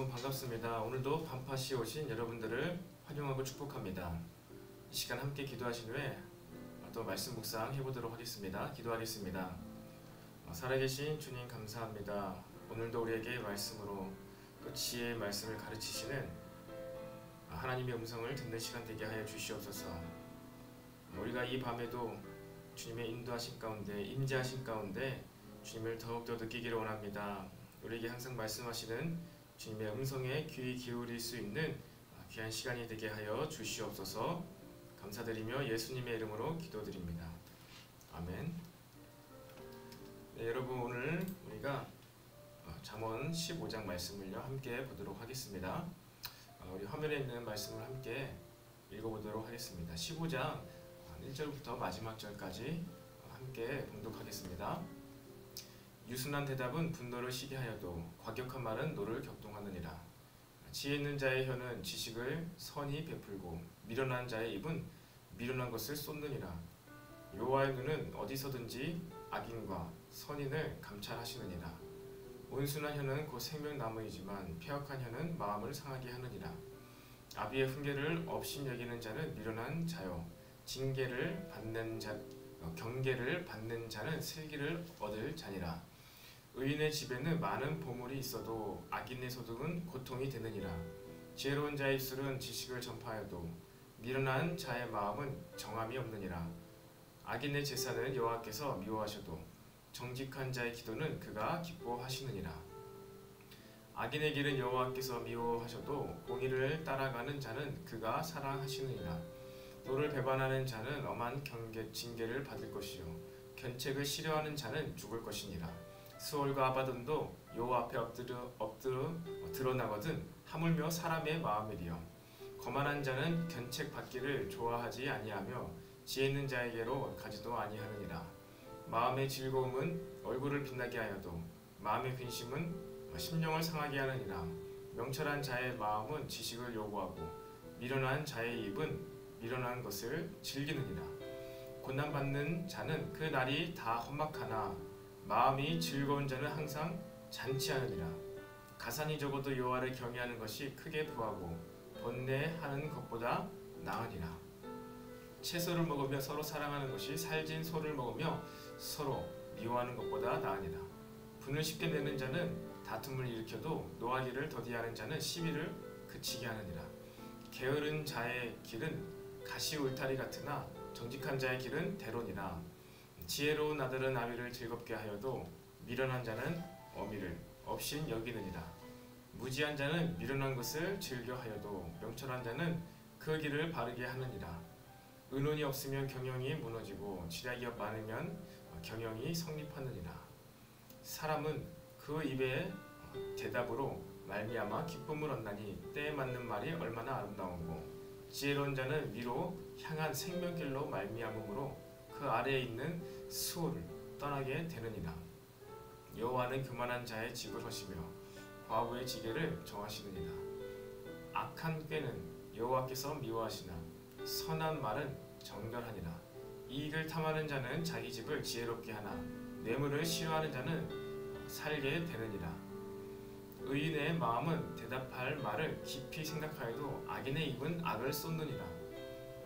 여러분 반갑습니다. 오늘도 반파시에 오신 여러분들을 환영하고 축복합니다. 이 시간 함께 기도하신 후에 또 말씀 묵상 해보도록 하겠습니다. 기도하겠습니다. 살아계신 주님 감사합니다. 오늘도 우리에게 말씀으로 또 지혜의 말씀을 가르치시는 하나님의 음성을 듣는 시간 되게 하여 주시옵소서. 우리가 이 밤에도 주님의 인도하신 가운데 임재하신 가운데 주님을 더욱더 느끼기를 원합니다. 우리에게 항상 말씀하시는 주님의 음성에 귀 기울일 수 있는 귀한 시간이 되게 하여 주시옵소서. 감사드리며 예수님의 이름으로 기도드립니다. 아멘. 네, 여러분 오늘 우리가 잠언 15장 말씀을요 함께 보도록 하겠습니다. 우리 화면에 있는 말씀을 함께 읽어보도록 하겠습니다. 15장 1절부터 마지막 절까지 함께 봉독하겠습니다. 유순한 대답은 분노를 시게 하여도 과격한 말은 노를 격동하느니라. 지혜 있는 자의 혀는 지식을 선히 베풀고 미련한 자의 입은 미련한 것을 쏟느니라. 여호와의 눈은 어디서든지 악인과 선인을 감찰하시느니라. 온순한 혀는 곧 생명나무이지만 패역한 혀는 마음을 상하게 하느니라. 아비의 훈계를 업신 여기는 자는 미련한 자요 경계를 받는 자는 슬기를 얻을 자니라. 의인의 집에는 많은 보물이 있어도 악인의 소득은 고통이 되느니라. 지혜로운 자의 입술은 지식을 전파하여도 미련한 자의 마음은 정함이 없느니라. 악인의 제사는 여호와께서 미워하셔도 정직한 자의 기도는 그가 기뻐하시느니라. 악인의 길은 여호와께서 미워하셔도 공의를 따라가는 자는 그가 사랑하시느니라. 노를 배반하는 자는 엄한 징계를 받을 것이요 견책을 싫어하는 자는 죽을 것이니라. 수월과 아바돈도 여호와 앞에 드러나거든 하물며 사람의 마음이리요. 거만한 자는 견책 받기를 좋아하지 아니하며 지혜 있는 자에게로 가지도 아니하느니라. 마음의 즐거움은 얼굴을 빛나게 하여도 마음의 근심은 심령을 상하게 하느니라. 명철한 자의 마음은 지식을 요구하고 미련한 자의 입은 미련한 것을 즐기느니라. 고난받는 자는 그 날이 다 험악하나 마음이 즐거운 자는 항상 잔치하느니라. 가산이 적어도 여호와를 경외하는 것이 크게 부하고 번뇌하는 것보다 나으니라. 채소를 먹으며 서로 사랑하는 것이 살진 소를 먹으며 서로 미워하는 것보다 나으니라. 분을 쉽게 내는 자는 다툼을 일으켜도 노하기를 더디하는 자는 시비를 그치게 하느니라. 게으른 자의 길은 가시 울타리 같으나 정직한 자의 길은 대론이라. 지혜로운 아들은 아비를 즐겁게 하여도 미련한 자는 어미를 업신 여기느니라. 무지한 자는 미련한 것을 즐겨 하여도 명철한 자는 그 길을 바르게 하느니라. 의논이 없으면 경영이 무너지고 지략이 많으면 경영이 성립하느니라. 사람은 그 입의 대답으로 말미암아 기쁨을 얻나니 때에 맞는 말이 얼마나 아름다운고 지혜로운 자는 위로 향한 생명길로 말미암음으로 그 아래에 있는 수호를 떠나게 되느니라. 여호와는 교만한 자의 집을 허시며 과부의 지게를 정하시느니라. 악한 꾀는 여호와께서 미워하시나 선한 말은 정결하니라. 이익을 탐하는 자는 자기 집을 지혜롭게 하나 뇌물을 싫어하는 자는 살게 되느니라. 의인의 마음은 대답할 말을 깊이 생각하여도 악인의 입은 악을 쏟느니라.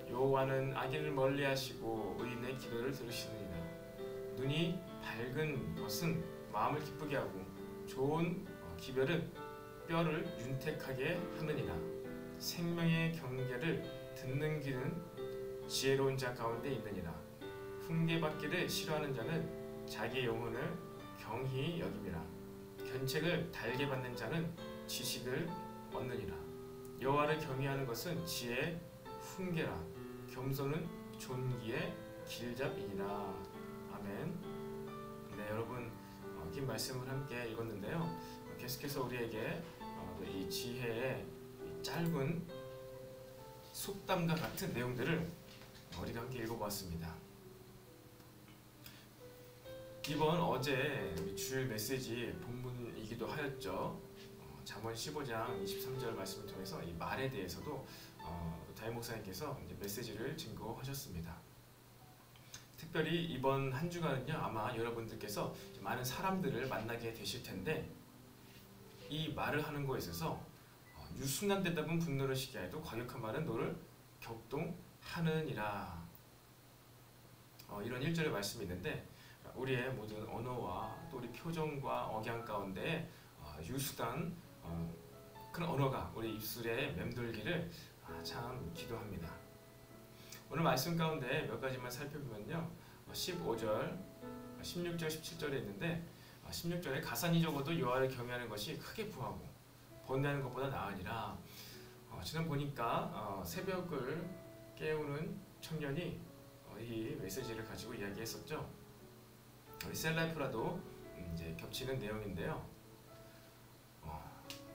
여호와는 악인을 멀리하시고 의인의 기도를 들으시느니라. 눈이 밝은 것은 마음을 기쁘게 하고 좋은 기별은 뼈를 윤택하게 하느니라. 생명의 경계를 듣는 길은 지혜로운 자 가운데 있느니라. 훈계받기를 싫어하는 자는 자기의 영혼을 경히 여김이라. 견책을 달게 받는 자는 지식을 얻느니라. 여호와를 경외하는 것은 지혜의 훈계라. 겸손은 존귀의 길잡이니라. 아멘. 네, 여러분 긴 말씀을 함께 읽었는데요. 계속해서 우리에게 이 지혜의 짧은 속담과 같은 내용들을 우리가 함께 읽어보았습니다. 이번 어제 주일 메시지 본문이기도 하였죠. 잠언 15장 23절 말씀을 통해서 이 말에 대해서도 다임 목사님께서 이제 메시지를 증거하셨습니다. 특별히 이번 한 주간은요 아마 여러분들께서 많은 사람들을 만나게 되실 텐데 이 말을 하는 거에 있어서 유순한 대답은 분노를 시게 하여도 과격한 말은 너를 격동하느니라. 이런 1절의 말씀이 있는데 우리의 모든 언어와 또 우리 표정과 억양 가운데 유순한 그런 언어가 우리 입술에 맴돌기를 참 기도합니다. 오늘 말씀 가운데 몇 가지만 살펴보면요, 15절, 16절, 17절에 있는데 16절에 가산이 적어도 여호와를 경외하는 것이 크게 부하고 번뇌하는 것보다 나으니라. 지금 보니까 새벽을 깨우는 청년이 이 메시지를 가지고 이야기했었죠. 우리 셀라이프라도 이제 겹치는 내용인데요.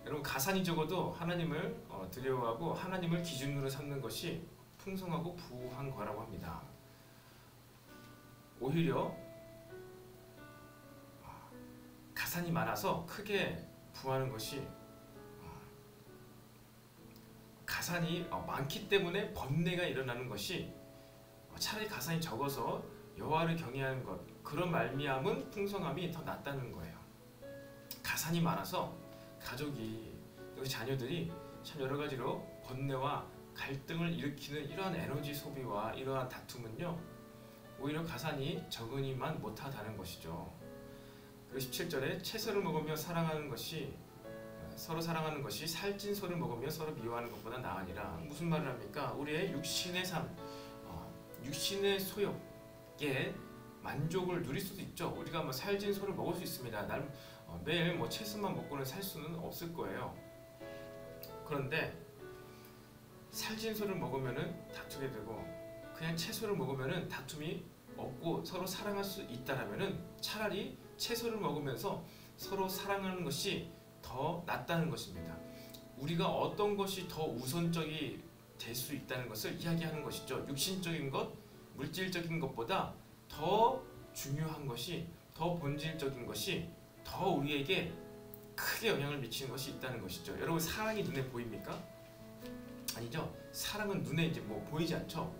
여러분, 가산이 적어도 하나님을 두려워하고 하나님을 기준으로 삼는 것이 풍성하고 부한 거라고 합니다. 오히려 가산이 많아서 크게 부하는 것이 가산이 많기 때문에 번뇌가 일어나는 것이 차라리 가산이 적어서 여호와를 경외하는 것, 그런 말미암은 풍성함이 더 낫다는 거예요. 가산이 많아서 가족이, 또 자녀들이 참 여러 가지로 번뇌와 갈등을 일으키는 이러한 에너지 소비와 이러한 다툼은요, 오히려 가산이 적으니만 못하다는 것이죠. 그리고 17절에 채소를 먹으며 사랑하는 것이 서로 사랑하는 것이 살찐 소를 먹으며 서로 미워하는 것보다 나으니라. 무슨 말을 합니까? 우리의 육신의 삶, 육신의 소욕에 만족을 누릴 수도 있죠. 우리가 살찐 소를 먹을 수 있습니다. 매일 채소만 먹고는 살 수는 없을 거예요. 그런데 살찐 소를 먹으면은 다투게 되고 그냥 채소를 먹으면은 다툼이 없고 서로 사랑할 수 있다라면은 차라리 채소를 먹으면서 서로 사랑하는 것이 더 낫다는 것입니다. 우리가 어떤 것이 더 우선적이 될 수 있다는 것을 이야기하는 것이죠. 육신적인 것, 물질적인 것보다 더 중요한 것이, 더 본질적인 것이 더 우리에게 크게 영향을 미치는 것이 있다는 것이죠. 여러분, 사랑이 눈에 보입니까? 아니죠. 사랑은 눈에 이제 보이지 않죠.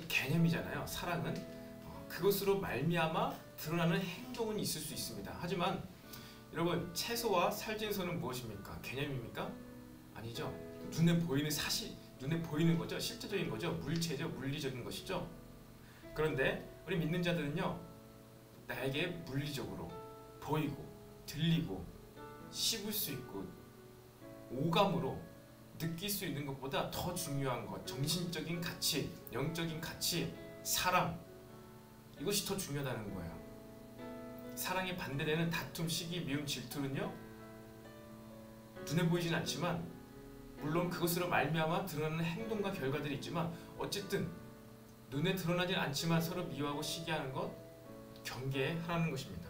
개념이잖아요. 사랑은 그것으로 말미암아 드러나는 행동은 있을 수 있습니다. 하지만 여러분, 채소와 살찐 소는 무엇입니까? 개념입니까? 아니죠. 눈에 보이는 사실, 눈에 보이는 거죠. 실제적인 거죠. 물체죠. 물리적인 것이죠. 그런데 우리 믿는 자들은요, 나에게 물리적으로 보이고 들리고 씹을 수 있고 오감으로 느낄 수 있는 것보다 더 중요한 것, 정신적인 가치, 영적인 가치, 사랑, 이것이 더 중요하다는 거예요. 사랑에 반대되는 다툼, 시기, 미움, 질투는요, 눈에 보이진 않지만 물론 그것으로 말미암아 드러나는 행동과 결과들이 있지만 어쨌든 눈에 드러나진 않지만 서로 미워하고 시기하는 것, 경계하라는 것입니다.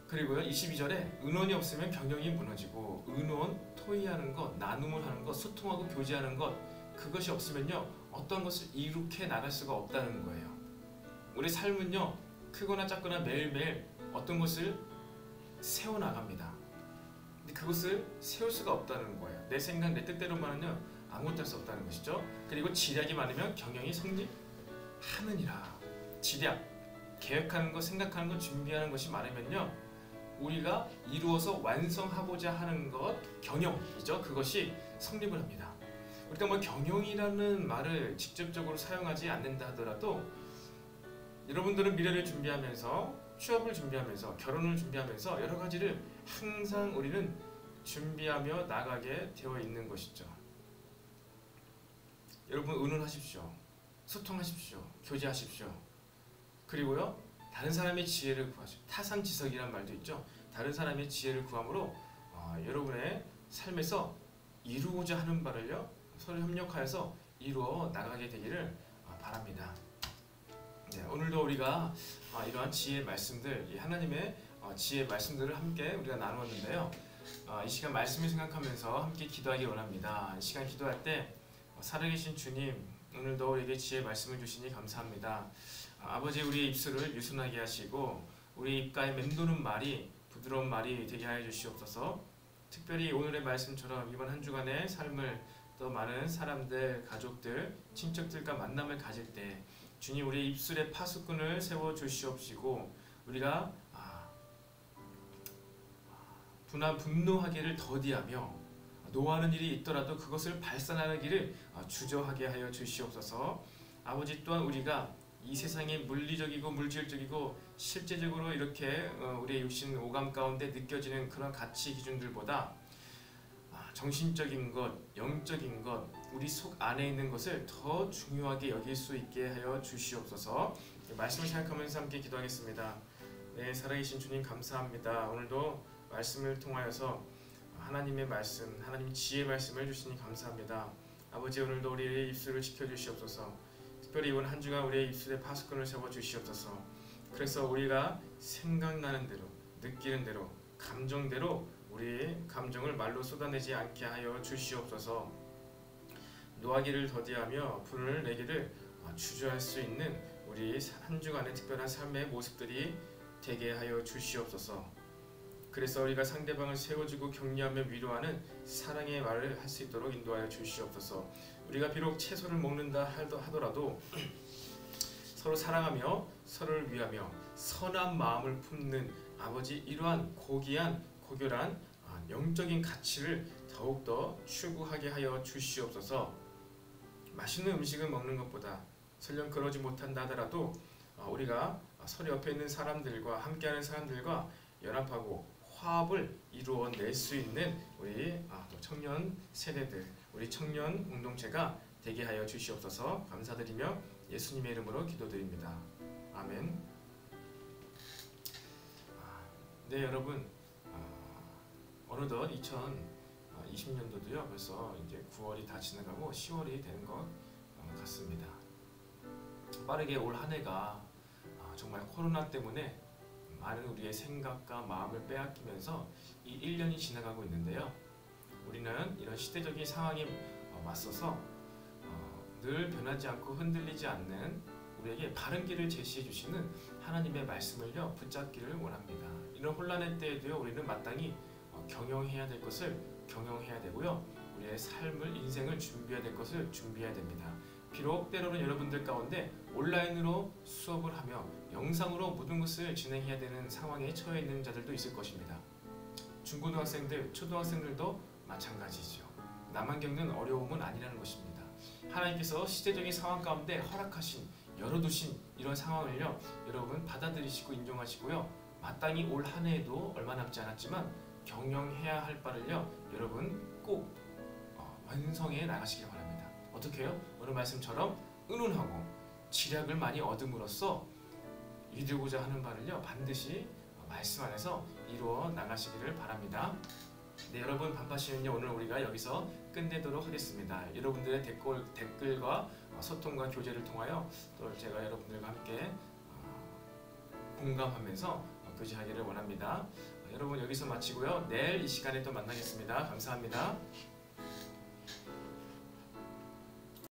그리고요, 22절에 은원이 없으면 경영이 무너지고, 은원, 토의하는 것, 나눔을 하는 것, 소통하고 교제하는 것, 그것이 없으면요, 어떤 것을 이룩해 나갈 수가 없다는 거예요. 우리 삶은요, 크거나 작거나 매일매일 어떤 것을 세워나갑니다. 근데 그것을 세울 수가 없다는 거예요. 내 생각, 내 뜻대로만은요, 아무것도 할 수 없다는 것이죠. 그리고 지략이 많으면 경영이 성립하느니라. 지략, 계획하는 것, 생각하는 것, 준비하는 것이 많으면요, 우리가 이루어서 완성하고자 하는 것, 경영이죠. 그것이 성립을 합니다. 우리가 경영이라는 말을 직접적으로 사용하지 않는다 하더라도 여러분들은 미래를 준비하면서, 취업을 준비하면서, 결혼을 준비하면서 여러 가지를 항상 우리는 준비하며 나가게 되어 있는 것이죠. 여러분, 의논하십시오. 소통하십시오. 교제하십시오. 그리고요, 다른 사람의 지혜를 구하십시오. 타산지석이란 말도 있죠. 다른 사람의 지혜를 구함으로 여러분의 삶에서 이루고자 하는 바를요, 서로 협력하여서 이루어 나가게 되기를 바랍니다. 네, 오늘도 우리가 이러한 지혜의 말씀들, 하나님의 지혜의 말씀들을 함께 우리가 나누었는데요. 이 시간 말씀을 생각하면서 함께 기도하기 원합니다. 이 시간 기도할 때 살아계신 주님, 오늘도 우리에게 지혜의 말씀을 주시니 감사합니다. 아버지, 우리의 입술을 유순하게 하시고 우리 입가에 맴도는 말이 부드러운 말이 되게 하여 주시옵소서. 특별히 오늘의 말씀처럼 이번 한 주간의 삶을 또 많은 사람들, 가족들, 친척들과 만남을 가질 때 주님, 우리 입술에 파수꾼을 세워 주시옵시고 우리가 분노하기를 더디하며 노하는 일이 있더라도 그것을 발산하기를 주저하게 하여 주시옵소서. 아버지, 또한 우리가 이 세상의 물리적이고 물질적이고 실제적으로 이렇게 우리의 육신 오감 가운데 느껴지는 그런 가치 기준들보다 정신적인 것, 영적인 것, 우리 속 안에 있는 것을 더 중요하게 여길 수 있게 하여 주시옵소서. 말씀을 생각하면서 함께 기도하겠습니다. 네, 살아계신 주님 감사합니다. 오늘도 말씀을 통하여서 하나님의 말씀, 하나님 지혜의 말씀을 주시니 감사합니다. 아버지, 오늘도 우리의 입술을 지켜주시옵소서. 특별히 이번 한 주간 우리의 입술에 파수꾼을 세워주시옵소서. 그래서 우리가 생각나는 대로, 느끼는 대로, 감정대로 우리의 감정을 말로 쏟아내지 않게 하여 주시옵소서. 노하기를 더디하며 분을 내기를 주저할 수 있는 우리 한 주간의 특별한 삶의 모습들이 되게 하여 주시옵소서. 그래서 우리가 상대방을 세워주고 격려하며 위로하는 사랑의 말을 할 수 있도록 인도하여 주시옵소서. 우리가 비록 채소를 먹는다 하더라도 서로 사랑하며 서로를 위하며 선한 마음을 품는 아버지, 이러한 고결한 영적인 가치를 더욱더 추구하게 하여 주시옵소서. 맛있는 음식을 먹는 것보다 설령 그러지 못한다 하더라도 우리가 서로 옆에 있는 사람들과 함께하는 사람들과 연합하고 화합을 이루어낼 수 있는 우리 또 청년 세대들, 우리 청년 공동체가 되게 하여 주시옵소서. 감사드리며 예수님의 이름으로 기도드립니다. 아멘. 네, 여러분, 어느덧 2020년도도요 벌써 이제 9월이 다 지나가고 10월이 되는 것 같습니다. 빠르게 올 한 해가 정말 코로나 때문에 많은 우리의 생각과 마음을 빼앗기면서 이 1년이 지나가고 있는데요. 우리는 이런 시대적인 상황에 맞서서 늘 변하지 않고 흔들리지 않는 우리에게 바른 길을 제시해 주시는 하나님의 말씀을요 붙잡기를 원합니다. 이런 혼란의 때에도요 우리는 마땅히 경영해야 될 것을 경영해야 되고요. 우리의 삶을, 인생을 준비해야 될 것을 준비해야 됩니다. 비록 때로는 여러분들 가운데 온라인으로 수업을 하며 영상으로 모든 것을 진행해야 되는 상황에 처해 있는 자들도 있을 것입니다. 중고등학생들, 초등학생들도 마찬가지죠. 나만 겪는 어려움은 아니라는 것입니다. 하나님께서 시대적인 상황 가운데 허락하신, 열어두신 이런 상황을요 여러분 받아들이시고 인정하시고요. 마땅히 올 한 해에도 얼마 남지 않았지만 경영해야 할 바를요 여러분 꼭 완성해 나가시길 바랍니다. 어떻게 해요? 오늘 말씀처럼 의논하고 지략을 많이 얻음으로써 이루고자 하는 바를요 반드시 말씀 안에서 이루어 나가시기를 바랍니다. 네, 여러분, 반파시는요 오늘 우리가 여기서 끝내도록 하겠습니다. 여러분들의 댓글과 소통과 교제를 통하여 또 제가 여러분들과 함께 공감하면서 교제하기를 원합니다. 여러분, 여기서 마치고요. 내일 이 시간에 또 만나겠습니다. 감사합니다.